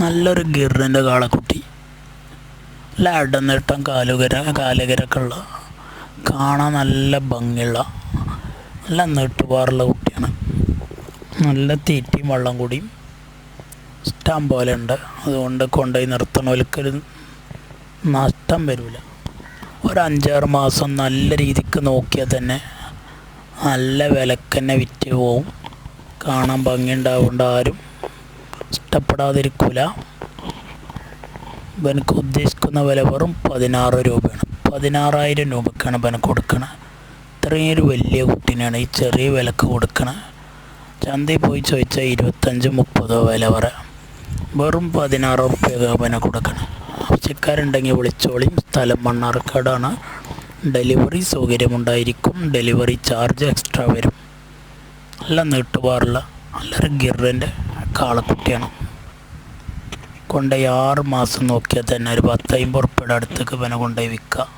നല്ലൊരു ഗിറിൻ്റെ കാളക്കുട്ടി. നല്ല അടന്നിട്ടം കാലുകരൊക്കെ ഉള്ള, കാണാൻ നല്ല ഭംഗിയുള്ള, നല്ല നീട്ടുപാറുള്ള കുട്ടിയാണ്. നല്ല തീറ്റയും വെള്ളം കൂടിയും ഇഷ്ടം പോലെ ഉണ്ട്. അതുകൊണ്ട് കൊണ്ടുപോയി നിർത്തണവൽക്കൊരു നഷ്ടം വരില്ല. ഒരു 5-6 മാസം നല്ല രീതിക്ക് നോക്കിയാൽ തന്നെ നല്ല വിലക്ക് തന്നെ വിറ്റ് പോവും. കാണാൻ ഭംഗിയുണ്ടാവുകൊണ്ട് ആരും ഇഷ്ടപ്പെടാതിരിക്കില്ല. ഇവനക്ക് ഉദ്ദേശിക്കുന്ന വില വെറും 16 രൂപയാണ്. 16,000 രൂപയ്ക്കാണ് ഇവന് കൊടുക്കണത്. ഇത്രയും ഒരു വലിയ കുട്ടീനെയാണ് ഈ ചെറിയ വിലക്ക് കൊടുക്കണത്. ചന്തയിൽ പോയി ചോദിച്ചാൽ 25-30 വില പറയാം. വെറും 16 റുപ്യക്ക് ഇവനെ കൊടുക്കണം. ആവശ്യക്കാരുണ്ടെങ്കിൽ വിളിച്ചോളിയും. സ്ഥലം മണ്ണാർക്കാടാണ്. ഡെലിവറി സൗകര്യമുണ്ടായിരിക്കും. ഡെലിവറി ചാർജ് എക്സ്ട്രാ വരും. നല്ല നീട്ടുപാറുള്ള നല്ലൊരു ഗിറിൻ്റെ കാളക്കുട്ടിയാണ്. കൊണ്ടുപോയി 6 മാസം നോക്കിയാൽ തന്നെ ഒരു 10-50 റുപ്യയുടെ അടുത്തേക്ക് ഇവനെ കൊണ്ടുപോയി വിൽക്കാം.